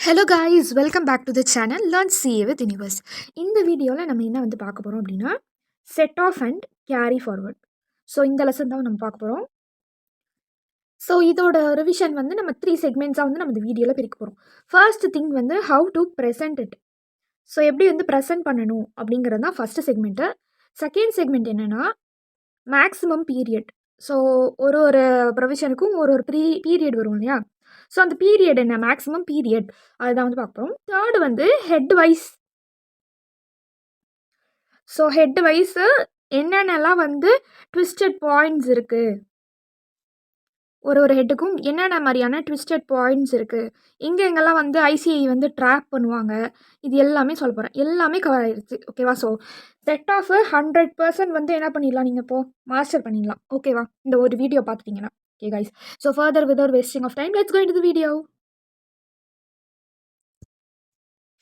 Hello guys, welcome back to the channel learn CA with universe. இந்த வீடியோவில் நம்ம என்ன பார்க்க போகிறோம் அப்படின்னா, set off and carry forward. So இந்த லெசன் தான் நம்ம பார்க்க போகிறோம். ஸோ இதோட ரிவிஷன் நம்ம 3 செக்மெண்ட்ஸாக நம்ம இந்த வீடியோவில் பிரிக்க போகிறோம். First thing how to present it. So எப்படி ப்ரெசென்ட் பண்ணணும் அப்படிங்கிறது தான் ஃபஸ்ட்டு செக்மெண்ட்டு. செகண்ட் செக்மெண்ட் என்னென்னா மேக்ஸிமம் பீரியட். ஸோ ஒரு ப்ரொவிஷனுக்கும் ஒரு பீரியட் வரும் இல்லையா? ஸோ அந்த பீரியட் என்ன, மேக்ஸிமம் பீரியட், அதுதான் பார்க்க போகிறோம். Third head wise. So head wise என்னென்னலாம் ட்விஸ்டட் பாயிண்ட்ஸ் இருக்குது, ஒரு ஹெட்டுக்கும் என்னென்ன மாதிரியான ட்விஸ்டட் பாயிண்ட்ஸ் இருக்குது, எங்கெங்கெல்லாம் ஐசிஐ ட்ராப் பண்ணுவாங்க, இது எல்லாமே சொல்ல போகிறேன். எல்லாமே கவர் ஆகிடுச்சு, ஓகேவா? ஸோ செட் ஆஃப் 100% என்ன பண்ணிடலாம், நீங்கள் இப்போது மாஸ்டர் பண்ணிடலாம், ஓகேவா? இந்த ஒரு வீடியோ பார்த்துட்டிங்கன்னா. Okay guys, so further without wasting of time, let's go into the video.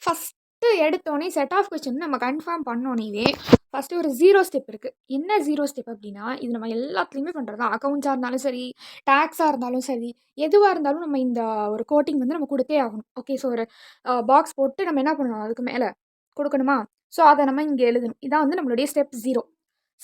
First எடுத்தோடனே செட் ஆஃப் கொஸ்டின் நம்ம கன்ஃபார்ம் பண்ணோன்னே ஃபஸ்ட்டு ஒரு 0 ஸ்டெப் இருக்குது. என்ன 0 ஸ்டெப் அப்படின்னா, இது நம்ம எல்லாத்துலேயுமே பண்ணுறது தான். அக்கௌண்ட்ஸாக இருந்தாலும் சரி, டேக்ஸாக இருந்தாலும் சரி, எதுவாக இருந்தாலும் நம்ம இந்த ஒரு கோட்டிங் நம்ம கொடுத்தே ஆகணும். ஓகே, ஸோ ஒரு பாக்ஸ் போட்டு நம்ம என்ன பண்ணணும், அதுக்கு மேலே கொடுக்கணுமா? ஸோ அதை நம்ம இங்கே எழுதணும். இதான் நம்மளுடைய ஸ்டெப் 0.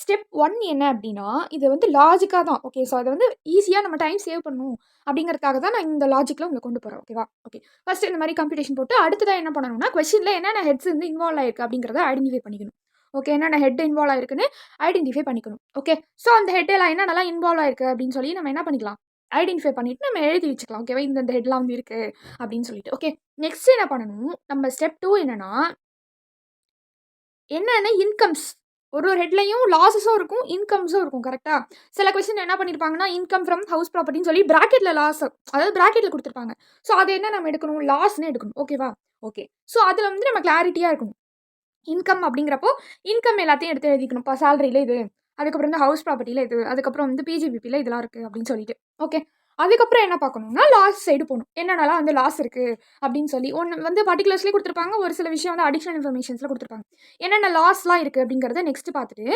ஸ்டெப் 1 என்ன அப்படின்னா, இது லாஜிக்காக தான். ஓகே, ஸோ அதை ஈஸியாக நம்ம டைம் சேவ் பண்ணணும் அப்படிங்கிறதுக்காக தான் நான் இந்த லாஜிக்கில் உங்களை கொண்டு போகிறேன், ஓகேவா? ஓகே, ஃபஸ்ட்டு இந்த மாதிரி கம்ப்யூட்டேஷன் போட்டு அடுத்ததாக என்ன பண்ணணும்னா, கொஸ்டினில் என்னென்ன ஹெட்ஸ் இன்வால்வ் ஆயிருக்கு அப்படிங்கிறத ஐடென்டிஃபை பண்ணிக்கணும். ஓகே, என்னென்ன ஹெட் இன்வால்வ் ஆயிருக்குன்னு ஐடென்டிஃபை பண்ணிக்கணும். ஓகே, ஸோ அந்த ஹெட்டெல்லாம் என்னென்னலாம் இன்வால்வ் ஆயிருக்கு அப்படின்னு சொல்லி நம்ம என்ன பண்ணிக்கலாம், ஐடென்டிஃபை பண்ணிவிட்டு நம்ம எழுதி வச்சுக்கலாம். ஓகேவா? இந்த ஹெட்லாம் இருக்குது அப்படின்னு சொல்லிட்டு. ஓகே, நெக்ஸ்ட் என்ன பண்ணணும், நம்ம ஸ்டெப் 2 என்னென்ன இன்கம்ஸ், ஒரு ஹெட்லையும் லாஸஸும் இருக்கும், இன்கம்ஸும் இருக்கும். கரெக்டாக? சில கொஸ்டின் என்ன பண்ணியிருப்பாங்கன்னா, இன்கம் ஃப்ரம் ஹவுஸ் ப்ராப்பர்ட்டின்னு சொல்லி ப்ராக்கெட்டில் லாஸ், அதாவது ப்ராக்கெட்டில் கொடுத்துருப்பாங்க. ஸோ அது என்ன நம்ம எடுக்கணும், லாஸ்ன்னு எடுக்கணும். ஓகேவா? ஓகே, ஸோ அதில் நம்ம கிளாரிட்டியாக இருக்கணும். இன்கம் அப்படிங்கிறப்போ இன்கம் எல்லாத்தையும் எடுத்து எழுதிக்கணும். இப்போ சேலரியில் இது, அதுக்கப்புறம் ஹவுஸ் ப்ராப்பர்ட்டியில் இது, அதுக்கப்புறம் பிஜிபிபியில் இதெல்லாம் இருக்குது அப்படின்னு சொல்லிட்டு. ஓகே, அதுக்கப்புறம் என்ன பார்க்கணும்னா, லாஸ் சைடு போகணும். என்னென்னலாம் லாஸ் இருக்குது அப்படின்னு சொல்லி ஒன்று பர்டிகுலர்ஸ்லேயே கொடுத்துருப்பாங்க, ஒரு சில விஷயம் அடிஷனல் இன்ஃபர்மேஷன்ஸில் கொடுத்துருப்பாங்க. என்னென்ன லாஸ்லாம் இருக்குது அப்படிங்கிறத நெக்ஸ்ட் பார்த்துட்டு,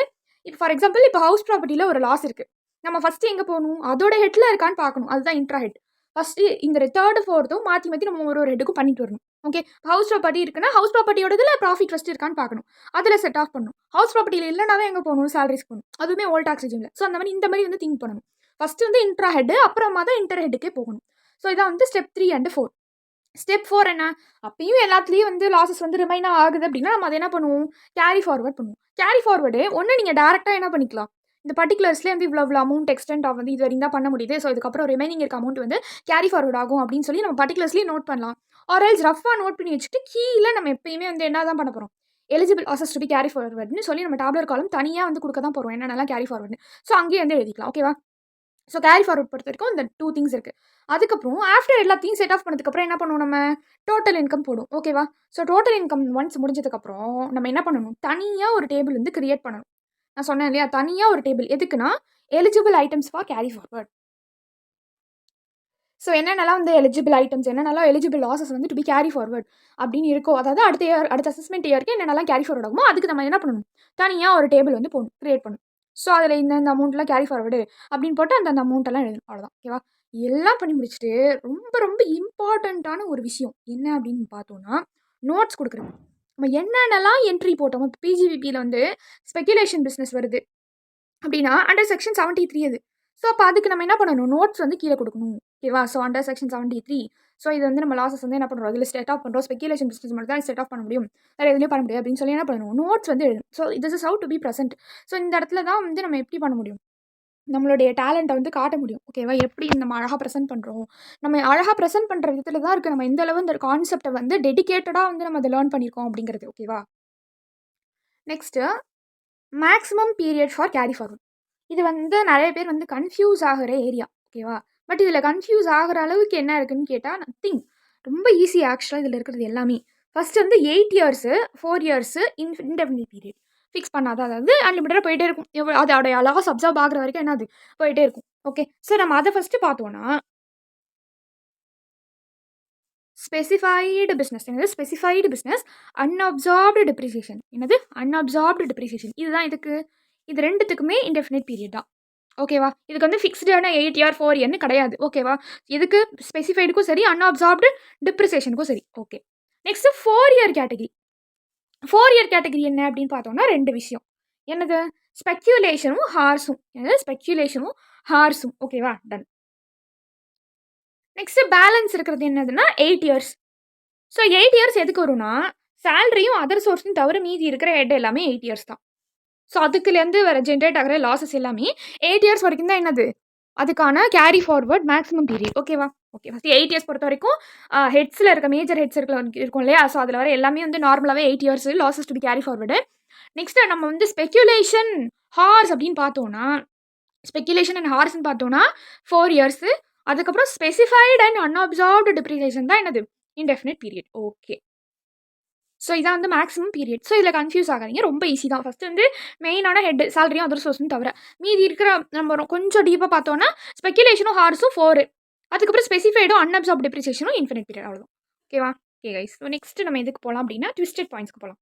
இப்போ ஃபார் எக்ஸாம்பிள் இப்போ ஹவுஸ் ப்ராப்பர்ட்டியில் ஒரு லாஸ் இருக்குது, நம்ம ஃபஸ்ட்டு எங்கே போகணும், அதோட ஹெட்டில் இருக்கான்னு பார்க்கணும். அதுதான் இன்ட்ரா ஹெட். ஃபஸ்ட்டு இந்த 3rd 4th மாற்றி நம்ம ஒரு ஹெட்டுக்கும் பண்ணிட்டு வரணும். ஓகே, ஹவுஸ் ப்ராப்பர்ட்டி இருக்குன்னா ஹவுஸ் ப்ராப்பர்ட்டியோடதுல ப்ராஃபிட் ஃபஸ்ட் இருக்கான்னு பார்க்கணும், அதில் செட் ஆஃப் பண்ணணும். ஹவுஸ் ப்ராப்பர்ட்டியில் இல்லைனாவே எங்கே போகணும், சேலரிஸ் போகணும், அதுவுமே ஓல்ட் டாக்ஸ் ரெஜிமில். ஸோ இந்த மாதிரி திங்க் பண்ணணும். ஃபஸ்ட்டு இன்ட்ரா ஹெட், அப்புறமா தான் இன்டர் ஹெட்டுக்கே போகணும். ஸோ இதான் ஸ்டெப் 3 அண்ட் 4. ஸ்டெப் 4 என்ன, அப்பயும் எல்லாத்துலேயும் லாஸஸ் ரிமைனாக ஆகுது அப்படின்னா நம்ம அதை என்ன பண்ணுவோம், கேரி ஃபார்வர்ட் பண்ணுவோம். கேரி ஃபார்வர்டு ஒன்று நீங்கள் டேரெக்டாக என்ன பண்ணிக்கலாம், இந்த பர்டிகுலர்ஸ்லேயே இவ்வளோ அமௌண்ட் எக்ஸ்டெண்ட் ஆகுது, இது வரைக்கும் தான் பண்ண முடியுது, ஸோ இதுக்கப்புறம் ரிமைனிங் இருக்க அமௌண்ட் கேரி ஃபார்வர்ட் ஆகும் அப்படின்னு சொல்லி நம்ம பர்டிகுலர்ஸ்லேயே நோட் பண்ணலாம். ஆர்எல்ஸ் ரஃபாக நோட் பண்ணி வச்சுட்டு கீழே நம்ம எப்பயுமே என்ன தான் பண்ண போகிறோம், eligible losses to be carry ஃபார்வர்ட்னு சொல்லி நம்ம டேப்லர் காலம் தனியாக கொடுக்க தான் போகிறோம், என்னென்னலாம் கேரி ஃபார்வர்ட்னு. ஸோ அங்கேயே எழுதிக்கலாம். ஓகேவா? ஸோ கேரி ஃபார்வர்ட் பொறுத்த வரைக்கும் இந்த 2 திங்ஸ் இருக்குது. அதுக்கப்புறம் ஆஃப்டர் எல்லாத்தையும் செட் ஆஃப் பண்ணதுக்கப்புறம் என்ன பண்ணுவோம், நம்ம டோட்டல் இன்கம் போடும். ஓகேவா? ஸோ டோட்டல் இன்கம் ஒன்ஸ் முடிஞ்சதுக்கப்புறம் நம்ம என்ன பண்ணணும், தனியாக ஒரு டேபிள் கிரியேட் பண்ணணும். நான் சொன்னேன் இல்லையா, தனியாக ஒரு டேபிள் எதுக்குன்னா, eligible items for carry forward. So என்னென்னலாம் எலிஜிபிள் ஐட்டம்ஸ், என்னென்னலாம் eligible losses to be carry forward அப்படின்னு இருக்கோ, அதாவது அடுத்த அசஸ்மெண்ட் இயருக்கு என்னென்னலாம் கேரி ஃபார்வர்ட் ஆகுமோ அதுக்கு நம்ம என்ன பண்ணணும், தனியாக ஒரு டேபிள் போடணும், கிரியேட் பண்ணணும். ஸோ அதில் இந்த அமௌண்ட்லாம் கேரி ஃபார்வர்டு அப்படின்னு போட்டு அந்த அமௌண்ட்டெல்லாம் எழுதணும். அவ்வளோதான். ஓகேவா? எல்லாம் பண்ணி முடிச்சுட்டு ரொம்ப ரொம்ப இம்பார்ட்டண்ட்டான ஒரு விஷயம் என்ன அப்படின்னு பார்த்தோன்னா, நோட்ஸ் கொடுக்குறது. நம்ம என்னென்னலாம் என்ட்ரி போட்டோமோ, இப்போ பிஜிபிபியில் ஸ்பெக்குலேஷன் பிஸ்னஸ் வருது அப்படின்னா அண்டர் செக்ஷன் 73 அது. ஸோ அப்போ அதுக்கு நம்ம என்ன பண்ணணும், நோட்ஸ் கீழே கொடுக்கணும். ஓகேவா? So under section 73. ஸோ இது நம்ம லாஸஸ் என்ன பண்ணுறோம், அதில் செட் ஆஃப் பண்ணுறோம். ஸ்பெக்குலேஷன் பிஸ்னஸ் மட்டும் தான் செட் ஆஃப் பண்ண முடியும், வேறு எதுலேயும் பண்ண முடியும் அப்படின்னு சொல்லி என்ன பண்ணணும், நோட்ஸ் எழுதணும். So this is how to be present. So இந்த இடத்துல தான் நம்ம எப்படி பண்ண முடியும், நம்மளுடைய டேலண்ட்டை காட்ட முடியும். ஓகேவா? எப்படி நம்ம அழகாக ப்ரெசென்ட் பண்ணுறோம், நம்ம அழகாக ப்ரெசென்ட் பண்ணுற விதத்தில் தான் இருக்குது நம்ம எந்த அளவு இந்த கான்செப்டை டெடிக்கேட்டடாக நம்ம அதை லேர்ன் பண்ணியிருக்கோம் அப்படிங்கிறது. ஓகேவா? Next maximum period for carry forward. இது நிறைய பேர் கன்ஃபியூஸ் ஆகிற ஏரியா. ஓகேவா? பட் இதில் கன்ஃபியூஸ் ஆகிற அளவுக்கு என்ன இருக்குதுன்னு கேட்டால் நத்திங், ரொம்ப ஈஸி ஆக்சுவலாக இதில் இருக்கிறது எல்லாமே. First 8 years, 4 years, indefinite period fix பண்ணாதான், அதாவது அன்லிமிட்டடாக போயிட்டே இருக்கும். அதோடைய அழகாக அப்சர்வ் ஆகிற வரைக்கும் என்னது போயிட்டே இருக்கும். ஓகே, ஸோ நம்ம அதை ஃபஸ்ட்டு பார்த்தோன்னா, ஸ்பெசிஃபைடு பிஸ்னஸ், என்னது ஸ்பெசிஃபைடு பிஸ்னஸ், அன்அப்சார்ப்டு டெப்ரிசியேஷன். என்னது அன்அப்சார்ப்டு டெப்ரிசியேஷன். இதுதான் இதுக்கு, இது ரெண்டுத்துக்குமே இன்டெஃபினிட் பீரியட் தான். ஓகேவா? இதுக்கு வந்து ஃபிக்ஸ்டான 8 இயர், 4 இயர்ன்னு கிடையாது. ஓகேவா? இதுக்கு ஸ்பெசிஃபைடுக்கும் சரி, அன்அப்சார்ப்டு டிப்ரிசியேஷனுக்கும் சரி. Okay. Next 4 year category. 4 year category என்ன அப்படின்னு பார்த்தோம்னா 2 விஷயம். என்னது? ஸ்பெக்குலேஷனும், ஹார்ஸும். என்னது? ஸ்பெக்குலேஷனும், ஹார்ஸும். ஓகேவா? டன். நெக்ஸ்ட் பேலன்ஸ் இருக்கிறது என்னதுன்னா 8 இயர்ஸ். ஸோ 8 இயர்ஸ் எதுக்கு வரும்னா, சேலரியும் அதர் சோர்ஸையும் தவிர மீதி இருக்கிற ஹெட் எல்லாமே 8 இயர்ஸ் தான். ஸோ அதுக்குலேருந்து வர ஜென்ரேட் ஆகிற லாஸஸ் எல்லாமே 8 இயர்ஸ் வரைக்கும் தான் என்னது? அதுக்கான கேரி ஃபார்வர்ட் மேக்ஸிமம் பீரியட். ஓகேவா? ஓகே. ஃபஸ்ட்டு 8 இயர்ஸ் பொறுத்த வரைக்கும் ஹெட்ஸில் இருக்க மேஜர் ஹெட்ஸ் இருக்கும் இல்லையா? ஸோ அதில் வர எல்லாமே வந்து நார்மலாகவே 8 years losses to be carry forward. Next நம்ம வந்து ஸ்பெக்குலேஷன் ஹார்ஸ் அப்படின்னு பார்த்தோம்னா, ஸ்பெக்குலேஷன் அண்ட் ஹார்ஸ்ன்னு பார்த்தோம்னா 4 இயர்ஸ். அதுக்கப்புறம் ஸ்பெசிஃபைடு அண்ட் அன்அப்சார்ப்டு டிப்ரிசியேஷன் தான் என்னது? Indefinite period. ஓகே. ஸோ இதான் வந்து மேக்ஸிமம் பீரியட். ஸோ இதில் கன்ஃபியூஸ் ஆகாதீங்க. ரொம்ப ஈஸி தான். ஃபஸ்ட்டு வந்து மெயினான ஹெட் சேலரியும் அதர் சோர்ஸும் தவிர மீதி இருக்கிற நம்ம கொஞ்சம் டீப்பாக பார்த்தோன்னா ஸ்பெக்குலேஷனும் ஹார்ஸும் 4. அதுக்கப்புறம் ஸ்பெசிஃபைடும் அன்அப்சார்ப் டிப்ரிசியேஷனும் இன்ஃபினிட் பீரியட். அவ்வளோதான். ஓகேவா? Okay guys. ஸோ நெக்ஸ்ட் நம்ம எதுக்கு போகலாம் அப்படின்னா ட்விஸ்டட் பாயிண்ட்ஸ்க்கு போகலாம்.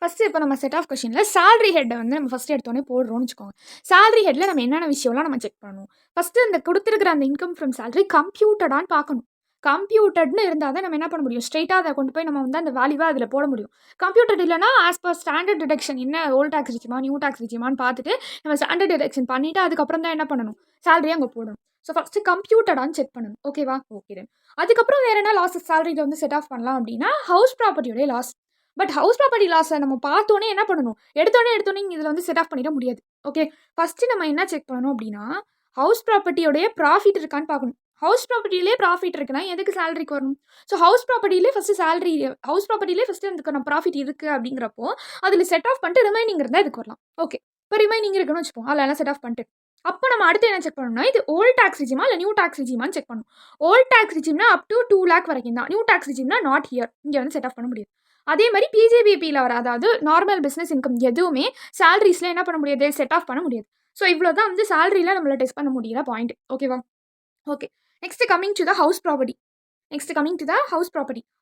ஃபஸ்ட்டு இப்போ நம்ம செட் ஆஃப் கொஷனில் சேலரி ஹெட்டை வந்து நம்ம ஃபஸ்ட்டு எடுத்தோடனே போடுறோம்னு வச்சுக்கோங்க. சேலரி ஹெட்டில் நம்ம என்னென்ன விஷயம்லாம் நம்ம செக் பண்ணணும். ஃபஸ்ட்டு இந்த கொடுத்துருக்கிற அந்த இன்கம் ஃப்ரம் சேலரி கம்ப்யூட்டடான்னு பார்க்கணும். கம்ப்யூட்டட்னு இருந்தால் தான் நம்ம என்ன பண்ண முடியும், ஸ்ட்ரெயிட்டாக அதை கொண்டு போய் நம்ம வந்து அந்த வேல்யூவாக அதில் போட முடியும். கம்ப்யூட்டட் இல்லைனா ஆஸ் பர் ஸ்டாண்டர்ட் டிடக்ஷன் என்ன ஓல்ட் டேக்ஸ் ரிச்சிமா நியூ டேக்ஸ் ரிச்சிமான்னு பார்த்துட்டு நம்ம ஸ்டாண்டர்ட் டிடக்ஷன் பண்ணிவிட்டு அதுக்கப்புறம் தான் என்ன பண்ணணும், சேலரியை அங்கே போடணும். ஸோ ஃபஸ்ட்டு கம்ப்யூட்டடான்னு செக் பண்ணணும். ஓகேவா? ஓகே. அதுக்கப்புறம் வேறு என்ன லாஸஸ் சேலரியில் வந்து செட் ஆஃப் பண்ணலாம் அப்படின்னா ஹவுஸ் ப்ராப்பர்ட்டியோடைய லாஸ். பட் ஹவுஸ் ப்ராப்பர்ட்டி லாஸை நம்ம பார்த்தோன்னே என்ன பண்ணணும், எடுத்தோன்னே இதில் வந்து செட் ஆஃப் பண்ணிட முடியாது. ஓகே. ஃபஸ்ட்டு நம்ம என்ன செக் பண்ணணும் அப்படின்னா ஹவுஸ் ப்ராப்பர்ட்டியோடைய ப்ராஃபிட் இருக்கான்னு பார்க்கணும். ஹவுஸ் ப்ராப்பர்ட்டிலே ப்ராஃபிட் இருக்குன்னா எதுக்கு சேலரிக்கு வரணும்? ஸோ ஹவுஸ் ப்ராப்பர்ட்டிலே ஃபஸ்ட்டு சேலரி ஹவுஸ் ப்ராப்பர்ட்டிலே ஃபஸ்ட்டு அதுக்கான ப்ராஃபிட் இருக்குது அப்படிங்கிறப்போ அதில் செட் ஆஃப் பண்ணிட்டு ரிமைனிங் இருந்தால் இதுக்கு வரலாம். ஓகே. இப்போ ரிமைனிங் இருக்குன்னு வச்சுப்போம். அதில் செட் ஆஃப் பண்ணிட்டு அப்போ நம்ம அடுத்து என்ன செக் பண்ணணும்னா இது ஓல்ட் டேக்ஸ் ரிஜிமா இல்லை நியூ டேக்ஸ் ரிஜிமான்னு செக் பண்ணணும். ஓல்ட் டேக்ஸ் ரிஜிம்னா அப் டு 2 lakh வரைக்கும் தான். நியூ டேக்ஸ் ரிஜிம்னா நாட் ஹியர். இங்கே வந்து செட் ஆஃப் பண்ண முடியாது. அதே மாதிரி பிஜேபிபியில் வர அதாவது நார்மல் பிஸ்னஸ் இன்கம் எதுவுமே சேலரிஸில் என்ன பண்ண முடியாது, செட் ஆஃப் பண்ண முடியாது. ஸோ இவ்வளோ தான் வந்து சேலரியில் நம்மளை டெஸ்ட் பண்ண முடியிற பாயிண்ட். ஓகேவா? Okay. Next coming to the house property.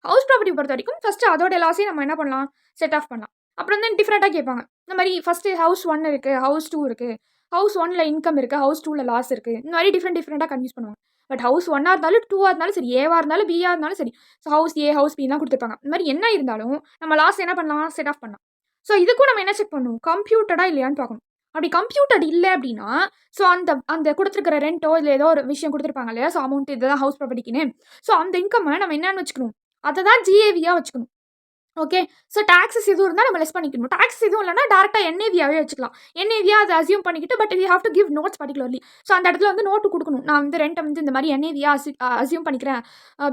House property பொறுத்த வரைக்கும் ஃபஸ்ட்டு அதோட லாஸே நம்ம என்ன பண்ணலாம், செட் ஆஃப் பண்ணலாம். அப்புறம் வந்து டிஃப்ரெண்ட்டாக கேட்பாங்க. இந்த மாதிரி ஃபஸ்ட்டு ஹவுஸ் 1 இருக்குது, ஹவுஸ் 2 இருக்குது, ஹவுஸ் 1ல இன்கம் இருக்குது, ஹவுஸ் 2ல லாஸ் இருக்குது. இந்த மாதிரி டிஃப்ரெண்ட்டாக கன்ஃபியூஸ் பண்ணுவாங்க. பட் ஹவுஸ் 1ஆக இருந்தாலும் 2ஆக இருந்தாலும் சரி, ஏவாக இருந்தாலும் பியாக இருந்தாலும் சரி, ஸோ ஹவுஸ் ஏ ஹவுஸ் பிலாம் கொடுத்துருப்பாங்க. இந்த மாதிரி என்ன இருந்தாலும் நம்ம லாஸ் என்ன பண்ணலாம், செட் ஆஃப் பண்ணலாம். ஸோ இதுக்கும் நம்ம என்ன செக் பண்ணணும், கம்ப்யூட்டடா இல்லையான்னு பார்க்கணும். அப்படி கம்ப்யூட்டட் இல்லை அப்படின்னா ஸோ அந்த கொடுத்துருக்கிற ரெண்டோ இல்லை ஏதோ ஒரு விஷயம் கொடுத்துருப்பாங்க இல்லையா, ஸோ அமௌண்ட் இதுதான் ஹவுஸ் ப்ராப்பர்ட்டிக்குன்னு. ஸோ அந்த இன்கம்மை நம்ம என்னன்னு வச்சுக்கணும், அதை தான் ஜிஏவியாக வச்சுக்கணும். ஓகே. ஸோ டாக்ஸஸ் எதுவும் இருந்தால் நம்ம லெஸ் பண்ணிக்கணும். டாக்ஸ் எதுவும் இல்லைனா டேரெக்டாக என்ஏவியாவே வச்சுக்கலாம். என்ஏவியாக அதை அசியூம் பண்ணிக்கிட்டு but we have to give notes particularly. So அந்த இடத்துல வந்து நோட்டு கொடுக்கணும். நான் வந்து ரெண்ட்டை வந்து இந்த மாதிரி என்ஏவியாக அசியூம் பண்ணிக்கிறேன்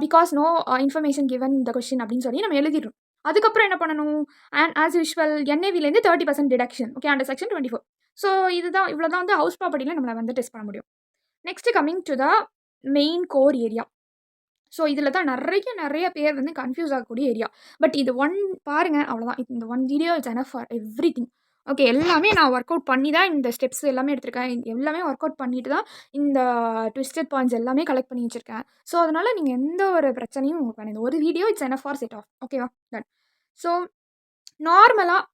பிகாஸ் நோ இன்ஃபர்மேஷன் கிவன் இந்த கொஸ்டின் அப்படின்னு சொல்லி நம்ம எழுதிடுறோம். அதுக்கப்புறம் என்ன பண்ணணும், அண்ட் ஆஸ் யூஷுவல் என்ஏவிலேருந்து 30% டிடக்ஷன். Okay, under section 24. ஸோ இதுதான் இவ்வளோ தான் வந்து ஹவுஸ் ப்ராப்பர்ட்டியில் நம்மளை வந்து டெஸ்ட் பண்ண முடியும். Next coming to the main core area. So இதில் தான் நிறைய பேர் வந்து கன்ஃபியூஸ் ஆகக்கூடிய ஏரியா. பட் இது பாருங்கள், அவ்வளோதான். இந்த one video it's enough for everything. Okay. எல்லாமே நான் ஒர்க் அவுட் பண்ணி தான் இந்த ஸ்டெப்ஸ் எல்லாமே எடுத்திருக்கேன். எல்லாமே ஒர்க் அவுட் பண்ணிட்டு தான் இந்த ட்விஸ்டட் பாயிண்ட்ஸ் எல்லாமே கலெக்ட் பண்ணி வச்சுருக்கேன். ஸோ அதனால் நீங்கள் எந்த ஒரு பிரச்சனையும் உங்களுக்கு வேணும். இந்த ஒரு video it's enough for set off. ஓகேவா? டன். ஸோ நார்மலாக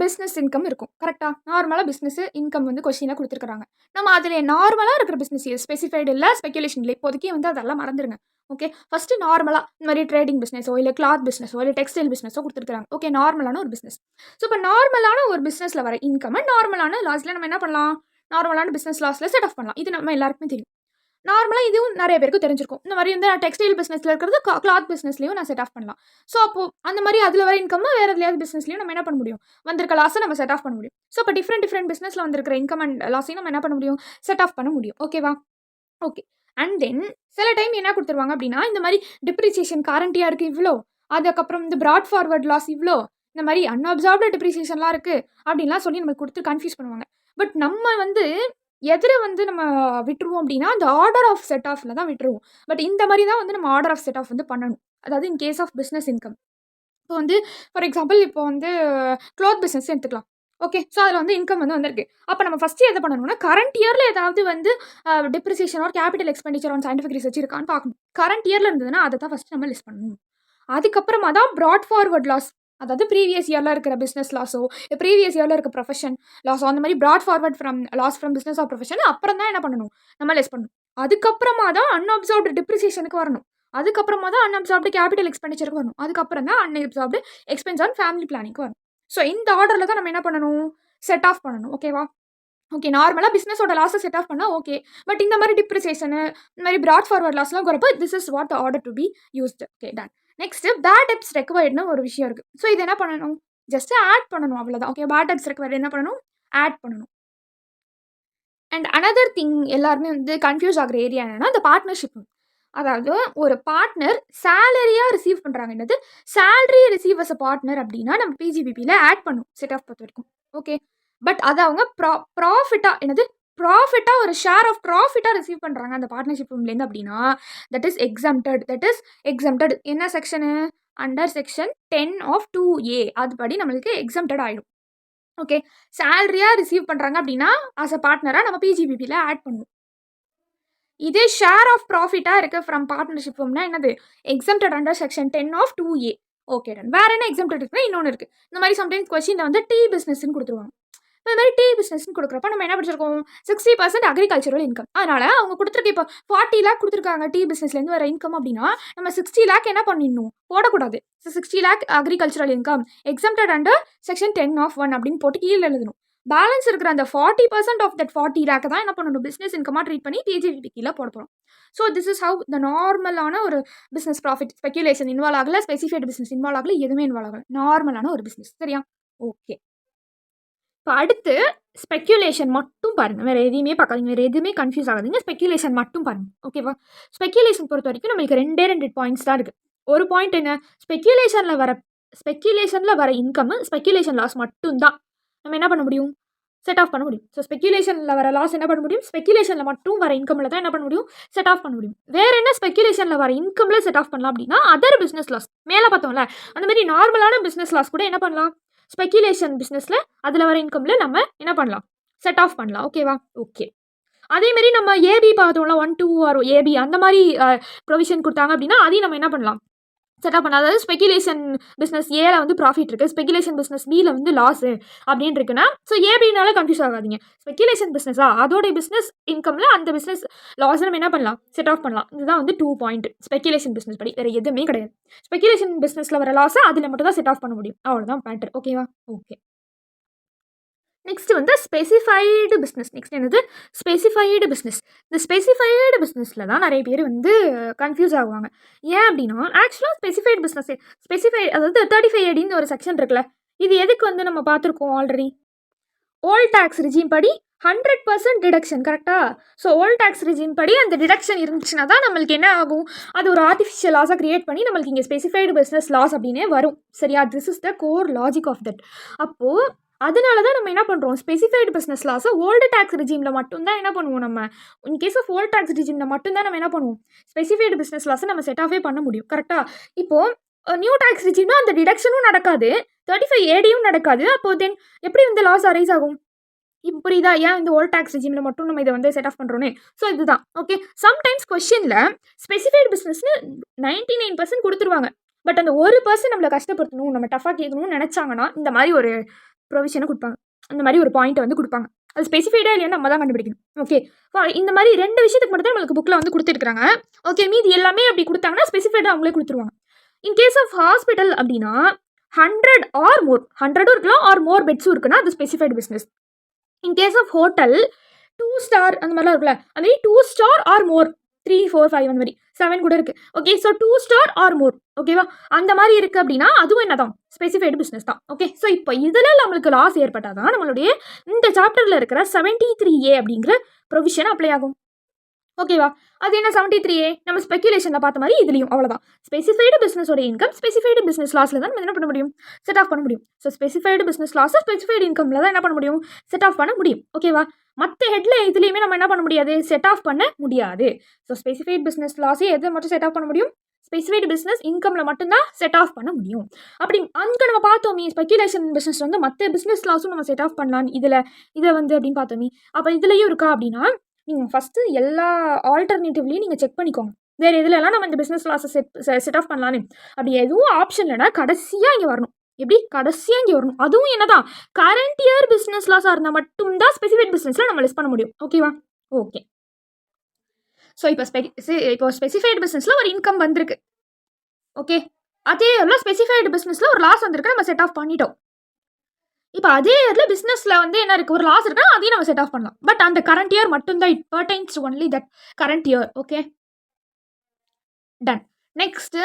பிஸ்னஸ் இன்கம் இருக்கும். கரெக்ட்டா? நார்மலா பிஸ்னஸ் இன்கம் வந்து கொஸ்டினா குடுத்துருக்காங்க. நம்ம அதில நார்மலா இருக்கிற பிஸ்னஸ் ஸ்பெசிஃபைடு இல்ல, ஸ்பெகுலேஷன் இல்ல. இப்போதைக்கு வந்து அதெல்லாம் மறந்துருங்க. ஓகே. ஃபர்ஸ்ட் நார்மலா இந்த மாதிரி ட்ரேடிங் பிசினஸோ, இல்ல கிளாத் பிசினஸோ, இல்ல டெக்ஸ்டைல் பிசினஸோ குடுத்துருக்காங்க. ஓகே, நார்மலான ஒரு பிசினஸ். ஸோ இப்போ நார்மலான ஒரு பிசினஸ்ல வர இன்கம் நார்மலான லாஸ்ல நம்ம என்ன பண்ணலாம்? நார்மலான பிசினஸ் லாஸ்ல செட் ஆஃப் பண்ணலாம். இது நம்ம எல்லாருக்குமே தெரியும். நார்மலா இதுவும் நிறைய பேருக்கு தெரிஞ்சிருக்கும். இந்த மாதிரி வந்து டெக்ஸ்டைல் பிசினஸ்ல இருக்கிறது கிளாத் பிசினஸ்லயும் நான் செட் ஆஃப் பண்ணலாம். ஸோ அப்போ அந்த மாதிரி அதில் வர இன்கம் வேற எதுலையாவது பிசினஸ்லயும் நம்ம என்ன பண்ண முடியும்? வந்திருக்க லாஸை நம்ம செட் ஆஃப் பண்ண முடியும். ஸோ இப்போ டிஃப்ரெண்ட் பிசினஸ்ல வந்திருக்கிற இன்கம் அண்ட் லாஸையும் நம்ம என்ன பண்ண முடியும்? செட் ஆஃப் பண்ண முடியும். ஓகேவா? ஓகே. அண்ட் தென் சில டைம் என்ன கொடுத்துருவாங்க அப்படின்னா இந்த மாதிரி டிப்ரிசியேஷன் கரண்ட் இயருக்கு இவ்வளோ, அதுக்கப்புறம் இந்த ப்ராட் ஃபார்வர்ட் லாஸ் இவ்வளோ, இந்த மாதிரி அன்அப்சார்ப்டு டிப்ரிசியேஷன்லாம் இருக்குது அப்படின்லாம் சொல்லி நம்மளுக்கு கொடுத்து கன்ஃபியூஸ் பண்ணுவாங்க. பட் நம்ம வந்து எதிர வந்து நம்ம விட்டுருவோம் அப்படின்னா அந்த ஆர்டர் ஆஃப் செட் ஆஃப்ல தான் விட்டுருவோம். பட் இந்த மாதிரி தான் வந்து நம்ம ஆர்டர் ஆஃப் செட் ஆஃப் வந்து பண்ணணும். அதாவது in case of business income. இப்போ வந்து ஃபார் எக்ஸாம்பிள் இப்போ வந்து க்ளாத் பிஸ்னஸ் எடுத்துக்கலாம். ஓகே. ஸோ அதில் வந்து இன்கம் வந்து வந்திருக்கு. அப்போ நம்ம ஃபஸ்ட்டு எதை பண்ணணும்னா கரண்ட் இயரில் ஏதாவது வந்து depreciation or capital expenditure on scientific research இருக்கான்னு பார்க்கணும். கரண்ட் இயரில் இருந்ததுன்னா அதை தான் ஃபஸ்ட்டு நம்ம லிஸ்ட் பண்ணணும். அதுக்கப்புறமா தான் ப்ராட் ஃபார்வர்ட் லாஸ் அதாவது ப்ரீவியஸ் இயரில் இருக்கிற பிஸ்னஸ் லாஸோ ப்ரீவியஸ் இயரில் இருக்க ப்ரொஃபஷன் லாஸோ அந்த மாதிரி brought forward from loss from business of profession அப்புறம் தான் என்ன பண்ணணும் நம்ம லெஸ் பண்ணணும். அதுக்கப்புறமா தான் அன்அப்சார்ப்டு டிப்ரிசியேஷனுக்கு வரணும். அதுக்கப்புறமா தான் அன்அப்சார்ப்டு கேபிட்டல் எக்ஸ்பெண்டிச்சருக்கு வரணும். அதுக்கப்புறம் தான் அன்அப்சார்ப்டு எக்ஸ்பென்ஸ் ஆன் ஃபேமிலி பிளானிங்க்கு வரணும். ஸோ இந்த ஆர்டரில் தான் நம்ம என்ன பண்ணணும், செட் ஆஃப் பண்ணணும். ஓகேவா? ஓகே, நார்மலாக பிஸ்னஸோட லாஸை செட் ஆஃப் பண்ணால் ஓகே. பட் இந்த மாதிரி டிப்ரிசியேஷனு இந்த மாதிரி ப்ராட் ஃபார்வர்ட் லாஸ்லாம் வரப்போ this is what the order to be used. Okay, done. Next bad debts ரெக்வயர்ட்னு ஒரு விஷயம் இருக்குது. ஸோ இது என்ன பண்ணணும், ஜஸ்ட் ஆட் பண்ணணும், அவ்வளோதான். ஓகே, பேட் டெப்ஸ் ரெக்வயர்ட் என்ன பண்ணணும், ஆட் பண்ணணும். அண்ட் அனதர் திங் எல்லாருமே வந்து கன்ஃபியூஸ் ஆகிற ஏரியா என்னன்னா இந்த பார்ட்னர்ஷிப். அதாவது ஒரு பார்ட்னர் சேலரியாக ரிசீவ் பண்ணுறாங்க, என்னது salary receive as a partner அப்படின்னா நம்ம பிஜிபிபியில் ஆட் பண்ணும் செட் ஆஃப் பொறுத்த வரைக்கும். ஓகே, பட் அதை அவங்க ப்ராஃபிட்டாக என்னது ப்ராஃபிட்டாக ஒரு ஷேர் ஆஃப் ப்ராஃபிட்டாக ரிசீவ் பண்ணுறாங்க அந்த பார்ட்னர்ஷிப்லேருந்து அப்படின்னா தட் இஸ் எக்ஸம்டட். என்ன section, under section 10 of 2A அதுபடி நம்மளுக்கு எக்ஸம்டட் ஆகிடும். ஓகே, சேலரியாக ரிசீவ் பண்ணுறாங்க அப்படின்னா ஆஸ் அ பார்ட்னராக நம்ம பிஜிபிபியில் ஆட் பண்ணுவோம். இதே ஷேர் ஆஃப் ப்ராஃபிட்டாக இருக்குது ஃப்ரம் பார்ட்னர்ஷிப்னா என்னது, exempted under section 10 of 2A. Okay done. வேறு என்ன எக்ஸம்டட் இருக்குன்னா இன்னொன்று இருக்குது. இந்த மாதிரி சம்டைம்ஸ் கொஸ்டினில் வந்து டீ பிஸ்னஸ்ன்னு கொடுத்துருவாங்க. இப்போ இந்த மாதிரி டீ பிஸ்னஸ்ன்னு கொடுக்குறப்ப நம்ம என்ன படிச்சிருக்கோம், 60% அக்ரிகல்ச்சரல் இன்கம். அதனால் அவங்க கொடுத்துருக்க இப்போ 40 lakh கொடுத்துருக்காங்க டீ பிஸ்னஸ்லேருந்து வர இன்கம் அப்படின்னா நம்ம 60 lakh என்ன பண்ணிடணும், போடக்கூடாது. So 60 lakh agricultural income exempted under section 10 of 1 அப்படின்னு போட்டு கீழே எழுதணும். பேலன்ஸ் இருக்கிற அந்த 40% ஆஃப் தட் 40 lakh தான் என்ன பண்ணணும், பிஸ்னஸ் இன்கமாக ட்ரீட் பண்ணி பிஜிபிபி கீழே போட போகிறோம். So this is how the நார்மலான ஒரு பிஸ்னஸ் ப்ராஃபிட். ஸ்பெக்குலேஷன் இன்வால்வ் ஆகல, ஸ்பெசிஃபைடு பிஸ்னஸ் இன்வால்வ் ஆகல, எதுவுமே இன்வால்வ் ஆகல, நார்மலான ஒரு பிஸ்னஸ். சரியா? ஓகே, இப்போ அடுத்து ஸ்பெக்குலேஷன் மட்டும் பாருங்கள், வேறு எதையுமே பார்க்காதீங்க, வேறு எதுவுமே கன்ஃபியூஸ் ஆகாதீங்க, ஸ்பெக்குலேஷன் மட்டும் பாருங்கள். ஓகேவா? ஸ்பெக்குலேஷன் பொறுத்த வரைக்கும் நம்மளுக்கு ரெண்டு பாயிண்ட்ஸ் தான் இருக்குது. ஒரு பாயிண்ட் என்ன, ஸ்பெக்குலேஷனில் வர இன்கம் ஸ்பெக்குலேஷன் லாஸ் மட்டும்தான் நம்ம என்ன பண்ண முடியும், செட் ஆஃப் பண்ண முடியும். ஸோ ஸ்பெக்குலேஷனில் வர லாஸ் என்ன பண்ண முடியும், ஸ்பெக்குலேஷனில் மட்டும் வர இன்கமில் தான் என்ன பண்ண முடியும், செட் ஆஃப் பண்ண முடியும். வேறு என்ன ஸ்பெக்குலேஷனில் வர இன்கமில் செட் ஆஃப் பண்ணலாம் அப்படின்னா அதர் பிஸ்னஸ் லாஸ். மேலே பார்த்தோம்ல அந்த மாதிரி நார்மலான பிஸ்னஸ் லாஸ் கூட என்ன பண்ணலாம், ஸ்பெக்குலேஷன் பிஸ்னஸில் அதில் வர இன்கமில் நம்ம என்ன பண்ணலாம், செட் ஆஃப் பண்ணலாம். ஓகேவா? ஓகே, அதேமாரி நம்ம ஏபி பார்த்தோம்ல 1 2 ஆர் ஏபி அந்த மாதிரி ப்ரொவிஷன் கொடுத்தாங்க அப்படின்னா அதையும் நம்ம என்ன பண்ணலாம், செட்டப் பண்ணலாம். அதாவது ஸ்பெக்குலேஷன் பிஸ்னஸ் ஏல வந்து ப்ராஃபிட் இருக்குது, ஸ்பெக்குலேஷன் பிஸ்னஸ் பியில் வந்து லாஸு அப்படின்னு இருக்குன்னா ஸோ ஏபினால கன்ஃபியூஸ் ஆகாதீங்க. ஸ்பெக்குலேஷன் பிஸ்னஸா அதோடைய பிஸ்னஸ் இன்கமில் அந்த பிஸ்னஸ் லாஸ் நம்ம என்ன பண்ணலாம், செட் ஆஃப் பண்ணலாம். இதுதான் வந்து 2 பாயிண்ட் ஸ்பெக்குலேஷன் பிஸ்னஸ் படி, வேறு எதுவுமே கிடையாது. ஸ்பெக்குலேஷன் பிஸ்னஸில் வர லாஸை அதில் மட்டும் தான் செட் ஆஃப் பண்ண முடியும், அவ்வளோதான் மேட்டர். ஓகேவா? ஓகே, நெக்ஸ்ட் வந்து ஸ்பெசிஃபைடு பிஸ்னஸ். நெக்ஸ்ட் என்னது, ஸ்பெசிஃபைடு பிஸ்னஸ். இந்த ஸ்பெசிஃபைடு பிஸ்னஸில் தான் நிறைய பேர் வந்து கன்ஃபியூஸ் ஆகுவாங்க. ஏன் அப்படின்னா ஆக்சுவலாக ஸ்பெசிஃபைடு பிஸ்னஸ் அதாவது 35ADன்னு ஒரு செக்ஷன் இருக்குல்ல, இது எதுக்கு வந்து நம்ம பார்த்துருக்கோம் ஆல்ரெடி, ஓல்ட் டேக்ஸ் ரிஜிம் படி 100% டிடக்ஷன். கரெக்டாக? ஸோ ஓல்ட் டேக்ஸ் ரிஜிம் படி அந்த டிடக்ஷன் இருந்துச்சுன்னா தான் நம்மளுக்கு என்ன ஆகும், அது ஒரு ஆர்டிஃபிஷியல் லாஸாக கிரியேட் பண்ணி நம்மளுக்கு இங்கே ஸ்பெசிஃபைடு பிஸ்னஸ் லாஸ் அப்படின்னே வரும். சரியா? This is the core logic of that. அப்போது அதனால தான் நம்ம என்ன பண்ணுறோம், ஸ்பெசிஃபைடு பிஸ்னஸ் லாஸை ஓல்டு டேக்ஸ் ரிஜிமில் மட்டும்தான் என்ன பண்ணுவோம், நம்ம in case of old tax ரிஜிமில் மட்டும்தான் நம்ம என்ன பண்ணுவோம், ஸ்பெசிஃபைடு பிஸ்னஸ் லாஸை நம்ம செட் ஆஃபே பண்ண முடியும். கரெக்டாக? இப்போது நியூ டேக்ஸ் ரிஜிம்னா அந்த டிடக்ஷனும் நடக்காது, 35ADயும் நடக்காது. அப்போது தென் எப்படி வந்து லாஸ் அரைஸ் ஆகும், இப்போ புரியுதா ஏன் இந்த ஓல்ட் டேக்ஸ் ரிஜிமில் மட்டும் நம்ம இதை வந்து செட் ஆஃப் பண்ணுறோன்னே. ஸோ இதுதான். ஓகே, சம்டைம்ஸ் கொஸ்டினில் ஸ்பெசிஃபைடு பிஸ்னஸ்னு 99% கொடுத்துருவாங்க, பட் அந்த 1% நம்மளை கஷ்டப்படுத்தணும், நம்ம டஃபாக கேட்கணும்னு நினச்சாங்கன்னா இந்த மாதிரி ஒரு ப்ரொவிஷனை கொடுப்பாங்க, அந்த மாதிரி ஒரு பாயிண்ட்டை வந்து கொடுப்பாங்க. அது ஸ்பெசிஃபைடாக இல்லையா நம்ம தான் கண்டுபிடிக்கணும். ஓகே, இந்த மாதிரி 2 விஷயத்துக்கு மட்டும் தான் நம்மளுக்கு புக்கில் வந்து கொடுத்துருக்காங்க. ஓகே, மீதி எல்லாமே அப்படி கொடுத்தாங்கன்னா ஸ்பெசிஃபைடாக அவங்களே கொடுத்துருவாங்க. இன் கேஸ் ஆஃப் ஹாஸ்பிட்டல் அப்படின்னா 100 ஆர் மோர், 100 இருக்கலாம் ஆர் மோர் பெட்ஸும் இருக்குன்னா அது specified business. In case of hotel 2 star அந்த மாதிரிலாம் இருக்குல்ல, அது மாதிரி 2 ஸ்டார் ஆர் மோர், 3 4 5 அந்த மாதிரி 7 கூட இருக்குது. ஓகே, ஸோ 2 ஸ்டார் ஆர் மோர். ஓகேவா? அந்த மாதிரி இருக்குது அப்படின்னா அதுவும் என்ன தான், ஸ்பெசிஃபைடு பிஸ்னஸ் தான். ஓகே, ஸோ இப்போ இதில் நம்மளுக்கு லாஸ் ஏற்பட்டால் தான் நம்மளுடைய இந்த சாப்டரில் இருக்கிற 73A அப்படிங்கிற ப்ரொவிஷன் அப்ளை ஆகும். ஓகேவா? அது என்ன 73A நம்ம ஸ்பெக்குலேஷனில் பார்த்த மாதிரி இதுலையும் அவ்வளோதான். ஸ்பெசிஃபைடு பிஸ்னஸோட இன்கம் ஸ்பெசிஃபைடு பிஸ்னஸ் லாஸில் தான் நம்ம என்ன பண்ண முடியும், செட் ஆஃப் பண்ண முடியும். ஸோ ஸ்பெசிஃபைடு பிஸ்னஸ் லாஸை ஸ்பெசிஃபைடு இன்கமில் தான் என்ன பண்ண முடியும், செட் ஆஃப் பண்ண முடியும். ஓகேவா? மற்ற ஹெட்டில் இதுலேயுமே நம்ம என்ன பண்ண முடியாது, செட் ஆஃப் பண்ண முடியாது. ஸோ ஸ்பெசிஃபைடு பிஸ்னஸ் லாஸே எது மட்டும் செட் ஆஃப் பண்ண முடியும், ஸ்பெசிஃபைடு பிஸ்னஸ் இன்கமில் மட்டும்தான் செட் ஆஃப் பண்ண முடியும். அப்படி அங்கே நம்ம பார்த்தோமே ஸ்பெக்குலேஷன் பிஸ்னஸ் வந்து மற்ற பிஸ்னஸ் லாஸும் நம்ம செட் ஆஃப் பண்ணலான்னு இதை வந்து அப்படின்னு பார்த்தோமே. அப்போ இதுலேயும் இருக்கா அப்படின்னா நீங்கள் ஃபஸ்ட்டு எல்லா ஆல்டர்னேட்டிவ்லையும் நீங்கள் செக் பண்ணிக்கோங்க, வேறு எதுலலாம் நம்ம இந்த பிஸ்னஸ் லாஸை செட் ஆஃப் பண்ணலான்னு. அப்படி எதுவும் ஆப்ஷன் இல்லைனா கடைசியாக இங்கே வரணும், எப்படி கடைசியாக இங்கே வரணும். அதுவும் என்னதான் கரண்ட் இயர் பிஸ்னஸ் லாஸாக இருந்தால் மட்டும்தான் ஸ்பெசிஃபைட் பிஸ்னஸில் நம்ம லிஸ்ட் பண்ண முடியும். ஓகேவா? ஓகே. ஸோ இப்போ ஸ்பெசிஃபைடு பிஸ்னஸில் ஒரு இன்கம் வந்திருக்கு. ஓகே, அதே இயரில் ஸ்பெசிஃபைடு பிஸ்னஸில் ஒரு லாஸ் வந்திருக்கு, நம்ம செட் ஆஃப் பண்ணிட்டோம். இப்போ அதே இயரில் பிஸ்னஸில் வந்து என்ன இருக்குது, ஒரு லாஸ் இருக்குன்னா அதையும் நம்ம செட் ஆஃப் பண்ணலாம். பட் அந்த கரண்ட் இயர் மட்டும்தான் it pertains to only that current year. Okay, done. Next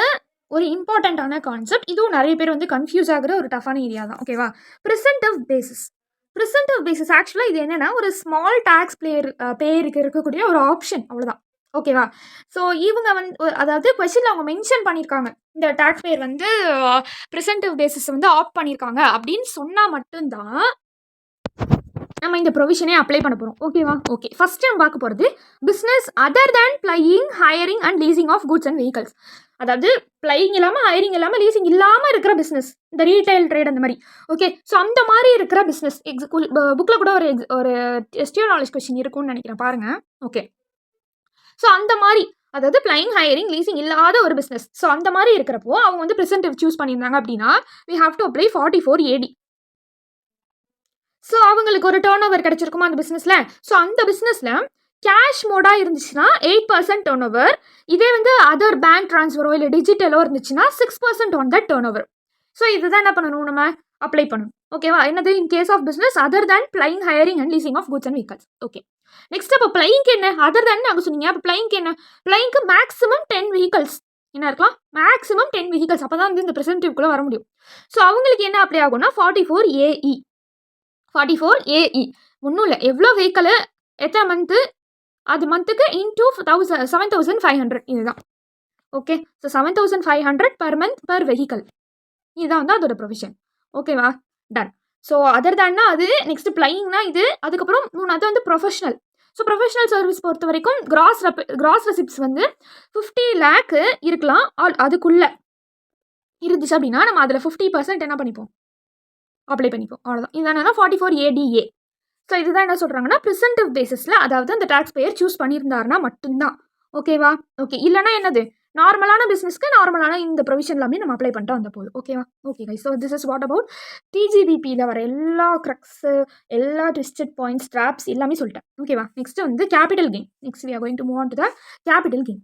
ஒரு இம்பார்ட்டண்ட்டான கான்செப்ட், இதுவும் நிறைய பேர் வந்து கன்ஃபியூஸ் ஆகிற ஒரு டஃபான ஏரியா தான். ஓகேவா? ப்ரெசென்டிவ் பேசிஸ். ப்ரெசென்டிவ் பேசிஸ் ஆக்சுவலாக இது என்னென்னா ஒரு ஸ்மால் டேக்ஸ் பேருக்கு இருக்கக்கூடிய ஒரு ஆப்ஷன், அவ்வளோதான். ஓகேவா? ஸோ இவங்க வந்து அதாவது கொஸ்டினில் அவங்க மென்ஷன் பண்ணியிருக்காங்க, இந்த டேக்ஸ் பேர் வந்து ப்ரெசென்டிவ் பேசிஸ் வந்து ஆப்ட் பண்ணியிருக்காங்க அப்படின்னு சொன்னால் மட்டும்தான் நம்ம இந்த ப்ரொவிஷனே அப்ளை பண்ண போகிறோம். ஓகேவா? ஓகே, ஃபஸ்ட் நம்ம பார்க்க போகிறது business other than plying, hiring and leasing of goods and vehicles. அதாவது பிளையிங் இல்லாமல், ஹையரிங் இல்லாமல், லீசிங் இல்லாமல் இருக்கிற பிஸ்னஸ், இந்த ரீட்டைல் ட்ரேட் அந்த மாதிரி. ஓகே, ஸோ அந்த மாதிரி இருக்கிற பிஸ்னஸ் புக்கில் கூட ஒரு டெஸ்டியோ நாலேஜ் கொஸ்டின் இருக்கும்னு நினைக்கிறேன், பாருங்கள். ஓகே, ஸோ அந்த மாதிரி அதாவது பிளையிங், ஹையரிங், லீசிங் இல்லாத ஒரு பிஸ்னஸ். ஸோ அந்த மாதிரி இருக்கிறப்போ அவங்க வந்து ப்ரெசென்டிவ் சூஸ் பண்ணியிருந்தாங்க அப்படின்னா we have to apply 44 AD. So அவங்களுக்கு ஒரு டேர்ன் ஓவர் கிடச்சிருக்குமா அந்த பிஸ்னஸில்? ஸோ அந்த பிஸ்னஸில் கேஷ் மோடாக இருந்துச்சுன்னா 8% டேர்ன் ஓவர். இதே வந்து அதர் பேங்க் ட்ரான்ஸ்ஃபரோ இல்லை டிஜிட்டலோ இருந்துச்சுன்னா 6% on that turnover. So இதுதான் என்ன பண்ணணும், நம்ம அப்ளை பண்ணணும். ஓகேவா? என்னது, in case of business other than plying, hiring and leasing of goods and vehicles. Okay, next அப்போ பிளைங்க்கு என்ன, அதர் தேன் நாங்கள் சொன்னீங்க. அப்போ பிளைங்க்கு என்ன, பிளைங்க்கு மேக்ஸிமம் 10 வெஹிக்கல்ஸ் என்ன இருக்கலாம், மேக்ஸிமம் 10 வெஹிக்கல்ஸ். அப்போ தான் வந்து இந்த ப்ரெசென்டிவ்க்குள்ளே வர முடியும். ஸோ அவங்களுக்கு என்ன அப்ளை ஆகும்னா 44 AE. 44 AE ஒன்றும் இல்லை, எவ்வளோ வெஹிக்கலு, எத்தனை மந்த்து, அது மந்த்துக்கு இன்டூ 7500, இதுதான். Okay, so 7500 per month per vehicle, இதுதான் வந்து அதோட ப்ரொவிஷன். ஓகேவா? டன். ஸோ அதர் தேன்னா அது, நெக்ஸ்ட் பிளையிங்னா இது, அதுக்கப்புறம் அது வந்து ப்ரொஃபஷனல். ஸோ ப்ரொஃபஷனல் சர்வீஸ் பொறுத்த வரைக்கும் கிராஸ் ரெசிப்ட்ஸ் வந்து 50 lakh இருக்கலாம், அதுக்குள்ளே இருந்துச்சு அப்படின்னா நம்ம அதில் 50% என்ன பண்ணிப்போம், அப்ளை பண்ணிப்போம். அவ்வளோதான். இது என்னன்னா 44 ADA. ஸோ இதுதான் என்ன சொல்கிறாங்கன்னா ப்ரெசென்டிவ் பேசிஸில், அதாவது அந்த டேக்ஸ் பேயர் சூஸ் பண்ணியிருந்தாருன்னா மட்டும்தான். ஓகேவா? ஓகே, இல்லைனா என்னது, நார்மலான பிஸ்னஸ்க்கு நார்மலான இந்த ப்ரொவிஷன் எல்லாமே நம்ம அப்ளை பண்ணிட்டு வந்த போது. ஓகேவா? Okay guys, so this is what about TGBPயில் வர எல்லா க்ரக்ஸு, எல்லா ட்விஸ்டட் பாயிண்ட்ஸ், ட்ராப்ஸ் எல்லாமே சொல்லிட்டேன். ஓகேவா? நெக்ஸ்ட் வந்து capital gain. Next we are going to move on to the capital gain.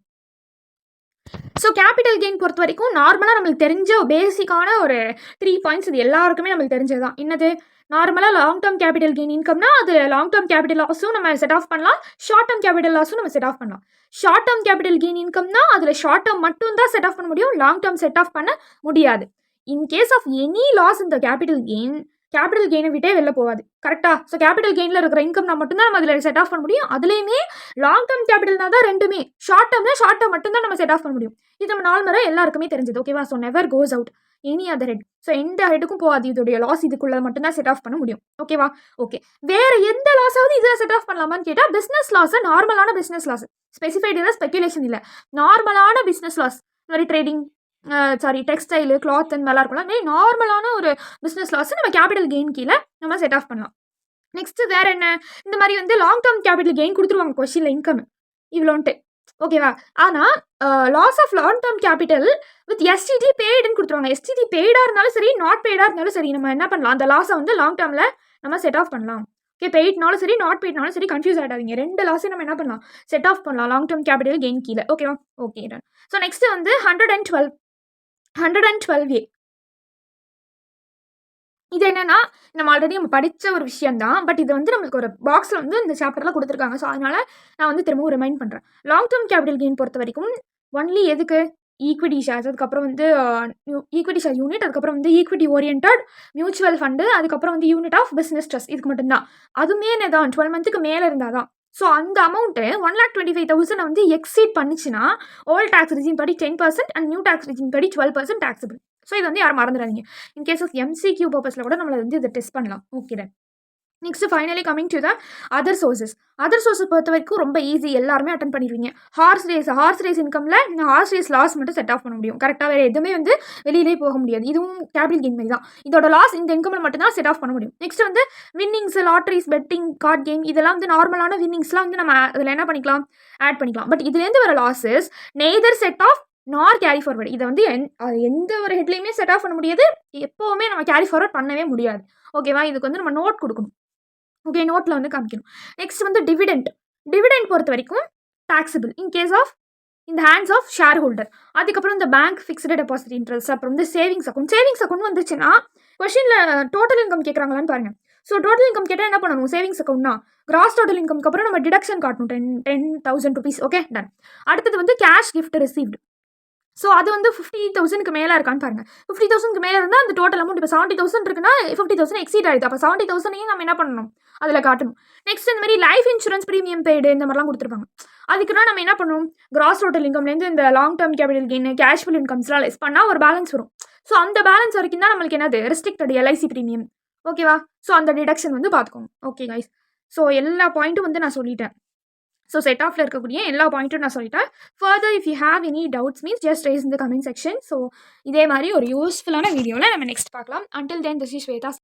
So capital gain பொறுத்த வரைக்கும் நார்மலாக நம்மளுக்கு தெரிஞ்ச பேசிக்கான ஒரு 3 பாயிண்ட்ஸ், இது எல்லாருக்குமே நம்மளுக்கு தெரிஞ்சது தான். என்னது, நார்மலாக லாங் டேர்ம் கேபிட்டல் கெயின் இன்கம்னா அது லாங் டேர்ம் கேபிட்டல் லாஸும் நம்ம செட் ஆஃப் பண்ணலாம், ஷார்ட் டேர்ம் கேபிட்டல் லாஸும் நம்ம செட் ஆஃப் பண்ணலாம். ஷார்ட் டேர்ம் கேபிட்டல் கெயின் இன்கம்னா அதில் ஷார்ட் டேர்ம் மட்டும் தான் செட் ஆஃப் பண்ண முடியும், லாங் டேர்ம் செட் ஆஃப் பண்ண முடியாது. In case of any loss இந்த கேபிட்டல் கெயினை விட்டே வெளில போகாது. கரெக்டாக? ஸோ கேபிட்டல் கெயினில் இருக்கிற இன்கம்னா மட்டும்தான் நம்ம அதில் செட் ஆஃப் பண்ண முடியும். அதுலேயுமே லாங் டேர்ம் கேபிட்டல்னா தான் ரெண்டுமே. ஷார்ட் டேர்ம் மட்டும்தான் நம்ம செட் ஆஃப் பண்ண முடியும். இது நம்ம நார்மலாக எல்லாருக்குமே தெரிஞ்சது. ஓகேவா? So never goes out any other head. So எந்த ஹெட்டுக்கும் போகாது, இதோடைய லாஸ் இதுக்குள்ளே மட்டும்தான் செட் ஆஃப் பண்ண முடியும். ஓகேவா? ஓகே, வேறு எந்த லாஸாவது இதில் செட் ஆஃப் பண்ணலாமான்னு கேட்டால் பிஸ்னஸ் லாஸை, நார்மலான பிஸ்னஸ் லாஸ், ஸ்பெசிஃபைடு இல்லை, ஸ்பெகுலேஷன் இல்லை, நார்மலான பிஸ்னஸ் லாஸ், மாதிரி ட்ரேடிங், டெக்ஸ்டைலு, கிளாத் அந்த மாதிரிலாம் இருக்கலாம். அதே நார்மலான ஒரு பிஸ்னஸ் லாஸ் நம்ம கேபிட்டல் கெயின் கீழே நம்ம செட் ஆஃப் பண்ணலாம். நெக்ஸ்ட் வேறு என்ன, இந்த மாதிரி வந்து லாங் டேர்ம் கேபிட்டல் கெயின் கொடுத்துருவாங்க கொஸ்டினில், இன்கம் இவ்வளோன்ட்டு. ஓகேவா? ஆனால் loss of long term capital with STT பெய்டுன்னு கொடுத்துருவாங்க. எஸ்டிடி பெய்டாக இருந்தாலும் சரி, நாட் பெய்டாக இருந்தாலும் சரி, நம்ம என்ன பண்ணலாம், அந்த லாஸை வந்து லாங் டேர்மில் நம்ம செட் ஆஃப் பண்ணலாம். ஓகே, பெய்ட்னாலும் சரி, நாட் பெய்ட்னாலும் சரி, கன்ஃபியூஸ் ஆகிடாதீங்க. ரெண்டு லாஸையும் நம்ம என்ன பண்ணலாம், செட் ஆஃப் பண்ணலாம் லாங் டேர்ம் கேபிட்டல் கெயின் கீழே. ஓகேவா? Okay done. ஸோ நெக்ஸ்ட் வந்து 112A. இது என்னன்னா நம்ம ஆல்ரெடி படித்த ஒரு விஷயம் தான், பட் இது வந்து நம்மளுக்கு ஒரு பாக்ஸில் வந்து இந்த சாப்டரில் கொடுத்துருக்காங்க. ஸோ அதனால் நான் வந்து திரும்பவும் ரிமைண்ட் பண்ணுறேன். லாங் டேர்ம் கேபிட்டல் கெயின் பொறுத்த வரைக்கும் ஒன்லி எதுக்கு, ஈக்விட்டி ஷேர்ஸ், அதுக்கப்புறம் வந்து ஈக்விட்டி ஷேர் யூனிட், அதுக்கப்புறம் வந்து ஈக்விட்டி ஓரியன்ட் மியூச்சுவல் ஃபண்டு, அதுக்கப்புறம் வந்து யூனிட் ஆஃப் பிஸ்னஸ் ட்ரஸ்ட், இதுக்கு மட்டும்தான். அதுவுமே தான் 12 மந்த்துக்கு மேலே இருந்தால் தான். ஸோ அந்த அமௌண்ட்டு 1,25,000 வந்து எக்ஸீட் பண்ணிச்சுன்னா ஓல்ட் டேக்ஸ் ரிஜிம் படி 10% அண்ட் நியூ டேக்ஸ் ரிஜிம் படி 12% டேக்ஸபிள். ஸோ இது வந்து யாரும் மறந்துடாதீங்க. இன் கேஸ் ஆஃப் MCQ பர்பஸில் கூட நம்மளை வந்து இதை டெஸ்ட் பண்ணலாம். Okay done. Next finally coming to the other sources. Other sources பொறுத்த வரைக்கும் ரொம்ப ஈஸி, எல்லாருமே அட்டன் பண்ணிடுவீங்க. ஹார்ஸ் ரேஸ் இன்கமில் இந்த ஹார்ஸ் ரேஸ் லாஸ் மட்டும் செட் ஆஃப் பண்ண முடியும். கரெக்டாக வேறு எதுவுமே வந்து வெளியிலே போக முடியாது. இதுவும் கேபிட்டல் கெயின் மாதிரி தான். இதோட லாஸ் இந்த இன்கமில் மட்டும்தான் செட் ஆஃப் பண்ண முடியும். நெக்ஸ்ட் வந்து winnings, lotteries, betting, card game, இதெல்லாம் வந்து நார்மலான வின்னிங்ஸ்லாம் வந்து நம்ம அதில் என்ன பண்ணிக்கலாம், ஆட் பண்ணிக்கலாம். பட் இதுலேருந்து வர லாஸஸ் நெய்தர் செட் ஆஃப் நார் கேரி ஃபார்வர்டு. இதை வந்து எந்த ஒரு ஹெட்லையுமே செட் ஆஃப் பண்ண முடியாது, எப்போவுமே நம்ம கேரி ஃபார்வர்ட் பண்ணவே முடியாது. ஓகேவா? இதுக்கு வந்து நம்ம நோட் கொடுக்கணும். ஓகே, நோட்டில் வந்து காமிக்கணும். நெக்ஸ்ட் வந்து டிவிடெண்ட் பொறுத்த வரைக்கும் டாக்ஸபிள் இன் கேஸ் ஆஃப் இந்த ஹேண்ட்ஸ் ஆஃப் ஷேர் ஹோல்டர். அதுக்கப்புறம் இந்த பேங்க் ஃபிக்ஸ்டு டெபாசிட் இன்ட்ரெஸ்ட், அப்புறம் வந்து சேவிங்ஸ் அக்கௌண்ட் வந்துச்சுன்னா கொஸ்டினில் டோட்டல் இன்கம் கேட்குறாங்களான்னு பாருங்கள். ஸோ டோட்டல் இன்கம் கேட்டால் என்ன பண்ணணும்? சேவிங்ஸ் அக்கௌண்ட்னா கிராஸ் டோட்டல் இன்கம்க்கு அப்புறம் நம்ம டிடக்ஷன் காட்டணும் 10,000 rupees. Okay, ton. அடுத்தது வந்து கேஷ் கிஃப்ட் ரிசீவ்டு. ஸோ அது வந்து 50,000க்கு மேலே இருக்கான்னு பாருங்க. 50,000க்கு மேலே இருந்தால் அந்த டோட்டல் அமௌண்ட் இப்போ 70,000 இருக்குன்னா 50,000 எக்ஸீட் ஆகிடுது. அப்போ 70,000ஐயும் நம்ம என்ன பண்ணணும்? அதில் காட்டணும். நெக்ஸ்ட் இந்த மாதிரி லைஃப் இன்சூரன்ஸ் ப்ரீமியம் பெய்டு இந்த மாதிரிலாம் கொடுத்துருப்பாங்க. அதுக்குன்னா நம்ம என்ன பண்ணணும்? கிராஸ் டோட்டல் இன்கம்லேருந்து இந்த லாங் டேர்ம் கேபிட்டல் கெயின், கேஷ்ஃபுல் இன்கம்ஸ்லாம் லெஸ் பண்ணால் ஒரு பேலன்ஸ் வரும். ஸோ அந்த பேலன்ஸ் வரைக்கும் தான் நம்மளுக்கு என்னது? Restricted LIC premium. ஓகேவா? ஸோ அந்த டிடக்ஷன் வந்து பார்த்துக்கோங்க. ஓகே கைஸ், ஸோ எல்லா பாயிண்ட்டும் வந்து நான் சொல்லிட்டேன். ஸோ செட் ஆஃபில் இருக்கக்கூடிய எல்லா பாயிண்ட்டும் நான் சொல்லிட்டேன். Further if you have any doubts means just raise in the comment section. So இதே மாதிரி ஒரு யூஸ்ஃபுல்லான வீடியோவில் நம்ம நெக்ஸ்ட் பார்க்கலாம். Until then this is Shweta.